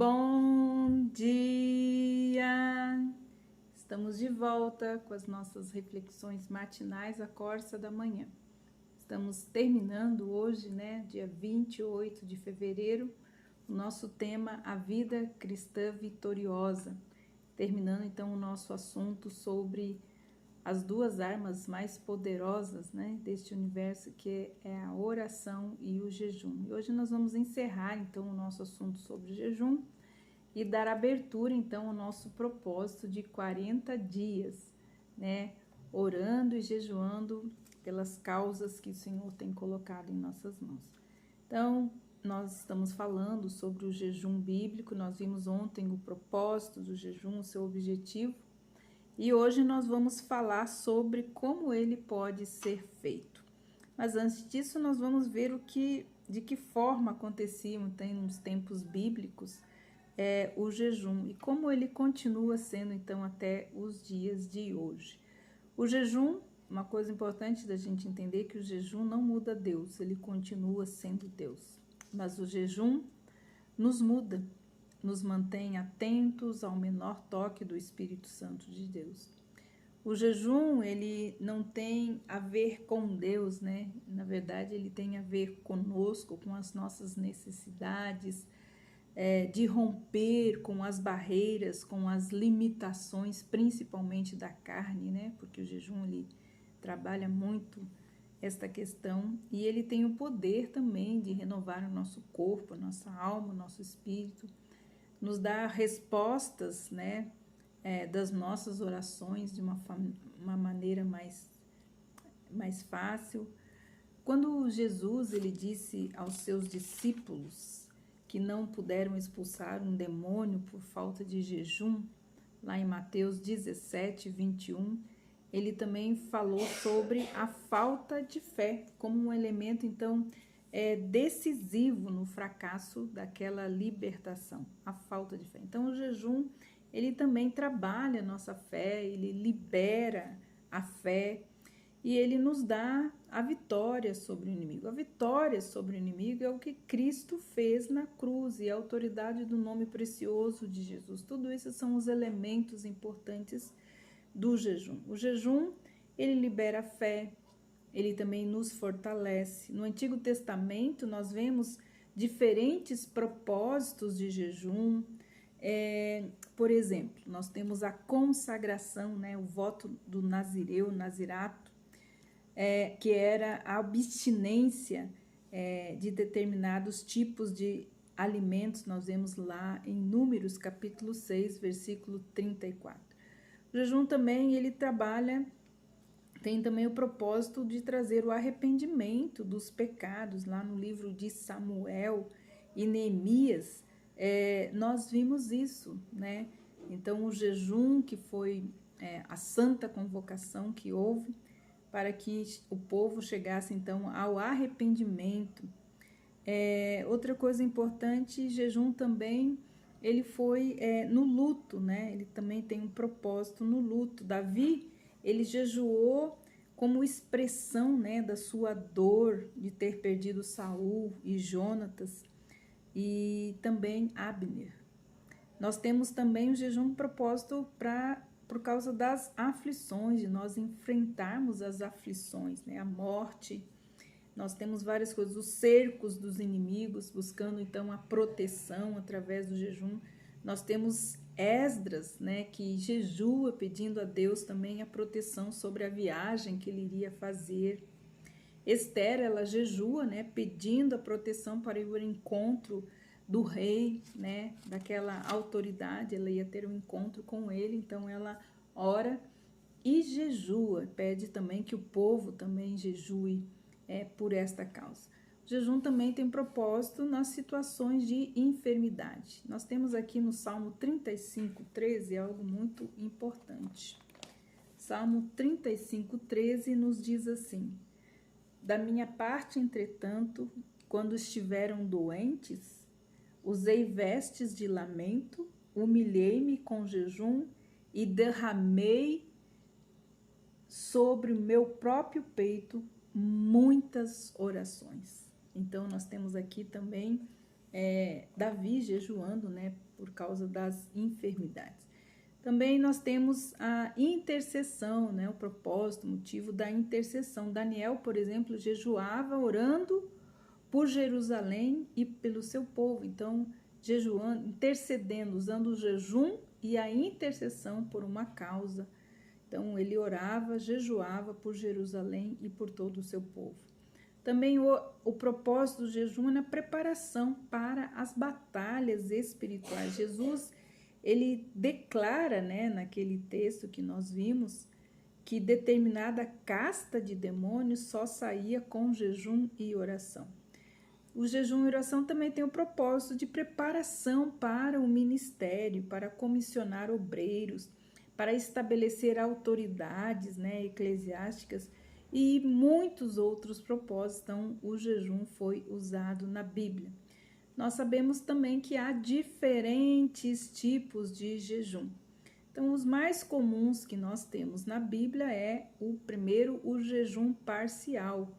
Bom dia! Estamos de volta com as nossas reflexões matinais à Corsa da Manhã. Estamos terminando hoje, dia 28 de fevereiro, o nosso tema A Vida Cristã Vitoriosa. Terminando então o nosso assunto sobre as duas armas mais poderosas, deste universo, que é a oração e o jejum. E hoje nós vamos encerrar então o nosso assunto sobre jejum e dar abertura então ao nosso propósito de 40 dias, orando e jejuando pelas causas que o Senhor tem colocado em nossas mãos. Então, nós estamos falando sobre o jejum bíblico. Nós vimos ontem o propósito do jejum, o seu objetivo. E hoje nós vamos falar sobre como ele pode ser feito. Mas antes disso, nós vamos ver de que forma acontecia nos tempos bíblicos o jejum e como ele continua sendo então até os dias de hoje. O jejum, uma coisa importante da gente entender, que o jejum não muda Deus, ele continua sendo Deus. Mas o jejum nos muda, nos mantém atentos ao menor toque do Espírito Santo de Deus. O jejum, ele não tem a ver com Deus, Na verdade, ele tem a ver conosco, com as nossas necessidades, de romper com as barreiras, com as limitações, principalmente da carne, Porque o jejum, ele trabalha muito esta questão, e ele tem o poder também de renovar o nosso corpo, a nossa alma, o nosso espírito, nos dá respostas, das nossas orações de uma maneira mais fácil. Quando Jesus ele disse aos seus discípulos que não puderam expulsar um demônio por falta de jejum, lá em Mateus 17, 21, ele também falou sobre a falta de fé como um elemento, então, decisivo no fracasso daquela libertação, a falta de fé. Então, o jejum, ele também trabalha a nossa fé, ele libera a fé e ele nos dá a vitória sobre o inimigo. A vitória sobre o inimigo é o que Cristo fez na cruz e a autoridade do nome precioso de Jesus. Tudo isso são os elementos importantes do jejum. O jejum, ele libera a fé, ele também nos fortalece. No Antigo Testamento, nós vemos diferentes propósitos de jejum. Por exemplo, nós temos a consagração, o voto do nazireu, nazirato, que era a abstinência de determinados tipos de alimentos. Nós vemos lá em Números, capítulo 6, versículo 34. O jejum também, ele tem também o propósito de trazer o arrependimento dos pecados. Lá no livro de Samuel e Neemias, nós vimos isso, Então, o jejum, que foi a santa convocação que houve para que o povo chegasse, então, ao arrependimento. Outra coisa importante, jejum também, ele foi no luto, Ele também tem um propósito no luto. Davi, ele jejuou como expressão, da sua dor de ter perdido Saul e Jonatas e também Abner. Nós temos também o jejum propósito por causa das aflições, de nós enfrentarmos as aflições, a morte. Nós temos várias coisas, os cercos dos inimigos, buscando então a proteção através do jejum. Nós temos Esdras, que jejua, pedindo a Deus também a proteção sobre a viagem que ele iria fazer. Esther, ela jejua, pedindo a proteção para ir ao encontro do rei, daquela autoridade. Ela ia ter um encontro com ele, então ela ora e jejua, pede também que o povo também jejue por esta causa. O jejum também tem propósito nas situações de enfermidade. Nós temos aqui no Salmo 35, 13, algo muito importante. Salmo 35, 13 nos diz assim: da minha parte, entretanto, quando estiveram doentes, usei vestes de lamento, humilhei-me com jejum e derramei sobre o meu próprio peito muitas orações. Então, nós temos aqui também Davi jejuando, né, por causa das enfermidades. Também nós temos a intercessão, né, o propósito, o motivo da intercessão. Daniel, por exemplo, jejuava orando por Jerusalém e pelo seu povo. Então, jejuando, intercedendo, usando o jejum e a intercessão por uma causa. Então, ele orava, jejuava por Jerusalém e por todo o seu povo. Também o propósito do jejum é na preparação para as batalhas espirituais. Jesus, ele declara, né, naquele texto que nós vimos, que determinada casta de demônios só saía com jejum e oração. O jejum e oração também tem o propósito de preparação para o ministério, para comissionar obreiros, para estabelecer autoridades, né, eclesiásticas e muitos outros propósitos. Então, o jejum foi usado na Bíblia. Nós sabemos também que há diferentes tipos de jejum. Então, os mais comuns que nós temos na Bíblia é o jejum parcial,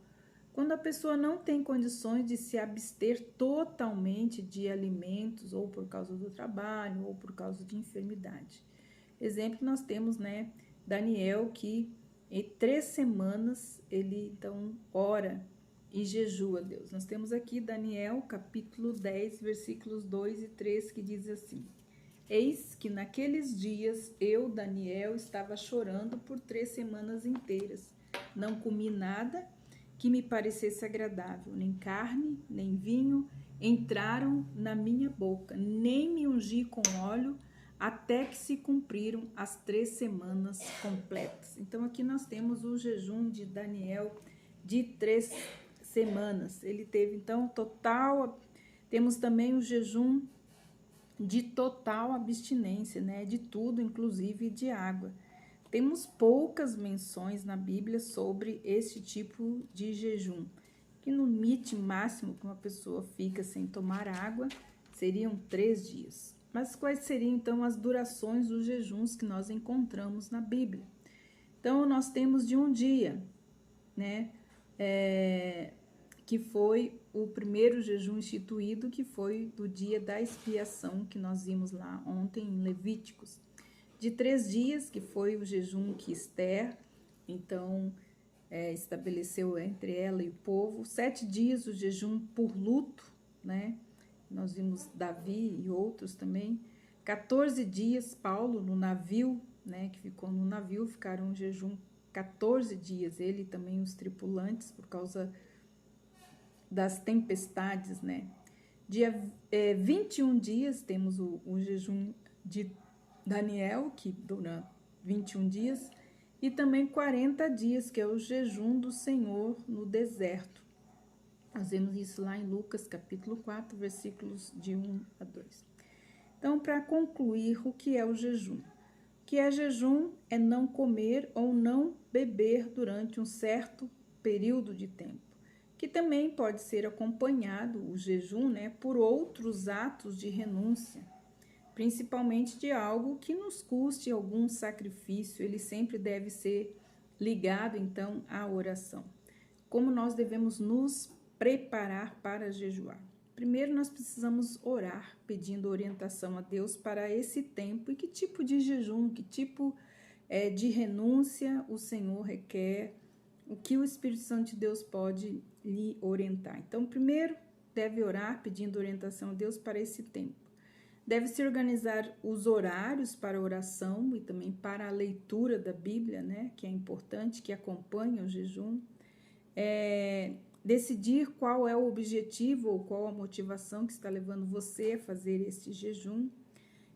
quando a pessoa não tem condições de se abster totalmente de alimentos, ou por causa do trabalho, ou por causa de enfermidade. Exemplo, nós temos, né, Daniel, que em 3 semanas ele então ora e jejua a Deus. Nós temos aqui Daniel, capítulo 10, versículos 2 e 3, que diz assim: Eis que naqueles dias eu, Daniel, estava chorando por 3 semanas inteiras. Não comi nada que me parecesse agradável, nem carne, nem vinho entraram na minha boca, nem me ungi com óleo, até que se cumpriram as 3 semanas completas. Então, aqui nós temos o jejum de Daniel de 3 semanas. Ele teve, então, total. Temos também o jejum de total abstinência, né? De tudo, inclusive de água. Temos poucas menções na Bíblia sobre esse tipo de jejum, que no limite máximo que uma pessoa fica sem tomar água seriam 3 dias. Mas quais seriam então as durações dos jejuns que nós encontramos na Bíblia? Então, nós temos de um dia, né? Que foi o primeiro jejum instituído, que foi do dia da expiação, que nós vimos lá ontem em Levíticos. De 3 dias, que foi o jejum que Esther, então, estabeleceu entre ela e o povo. 7 dias, o jejum por luto, né? Nós vimos Davi e outros também. 14 dias, Paulo no navio, né? Que ficou no navio, ficaram em jejum 14 dias. Ele e também os tripulantes, por causa das tempestades, né? Dia 21 dias, temos o jejum de Daniel, que dura 21 dias, e também 40 dias, que é o jejum do Senhor no deserto. Nós vemos isso lá em Lucas, capítulo 4, versículos de 1 a 2. Então, para concluir, o que é o jejum? O que é jejum é não comer ou não beber durante um certo período de tempo, que também pode ser acompanhado, o jejum, né, por outros atos de renúncia, principalmente de algo que nos custe algum sacrifício. Ele sempre deve ser ligado, então, à oração. Como nós devemos nos preparar para jejuar? Primeiro, nós precisamos orar, pedindo orientação a Deus para esse tempo e que tipo de jejum, que tipo de renúncia o Senhor requer, o que o Espírito Santo de Deus pode lhe orientar. Então, primeiro, deve orar, pedindo orientação a Deus para esse tempo. Deve-se organizar os horários para a oração e também para a leitura da Bíblia, né, que é importante, que acompanha o jejum. Decidir qual é o objetivo ou qual a motivação que está levando você a fazer este jejum.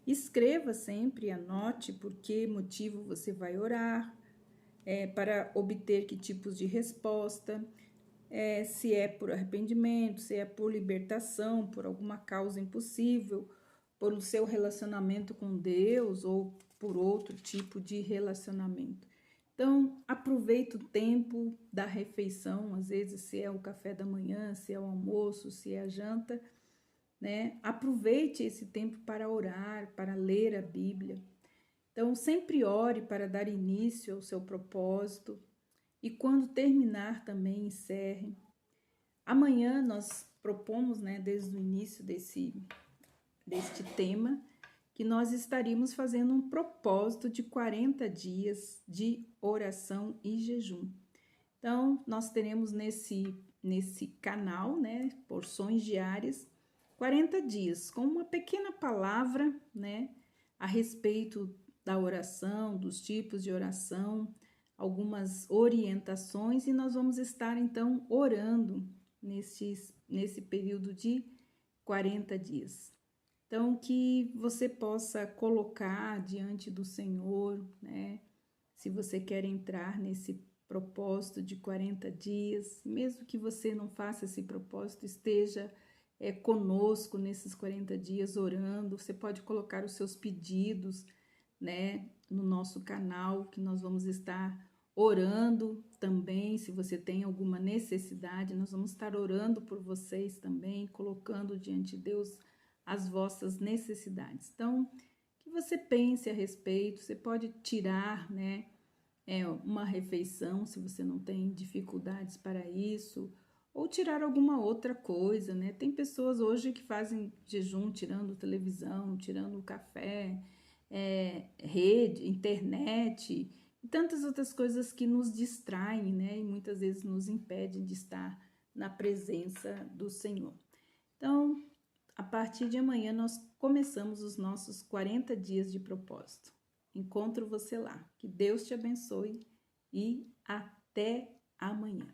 Escreva sempre, anote por que motivo você vai orar, para obter que tipos de resposta, se é por arrependimento, se é por libertação, por alguma causa impossível, por o seu relacionamento com Deus ou por outro tipo de relacionamento. Então, aproveite o tempo da refeição, às vezes se é o café da manhã, se é o almoço, se é a janta, né? Aproveite esse tempo para orar, para ler a Bíblia. Então, sempre ore para dar início ao seu propósito e quando terminar também encerre. Amanhã nós propomos, né, desde o início deste tema, que nós estaríamos fazendo um propósito de 40 dias de oração e jejum. Então, nós teremos nesse canal, né, porções diárias, 40 dias, com uma pequena palavra, né, a respeito da oração, dos tipos de oração, algumas orientações, e nós vamos estar, então, orando nesse período de 40 dias. Então, que você possa colocar diante do Senhor, né, se você quer entrar nesse propósito de 40 dias, mesmo que você não faça esse propósito, esteja conosco nesses 40 dias orando. Você pode colocar os seus pedidos, né, no nosso canal, que nós vamos estar orando também. Se você tem alguma necessidade, nós vamos estar orando por vocês também, colocando diante de Deus as vossas necessidades. Então, que você pense a respeito. Você pode tirar, né, uma refeição, se você não tem dificuldades para isso, ou tirar alguma outra coisa, né? Tem pessoas hoje que fazem jejum tirando televisão, tirando café, rede, internet e tantas outras coisas que nos distraem, né? E muitas vezes nos impedem de estar na presença do Senhor. Então, a partir de amanhã nós começamos os nossos 40 dias de propósito. Encontro você lá. Que Deus te abençoe e até amanhã.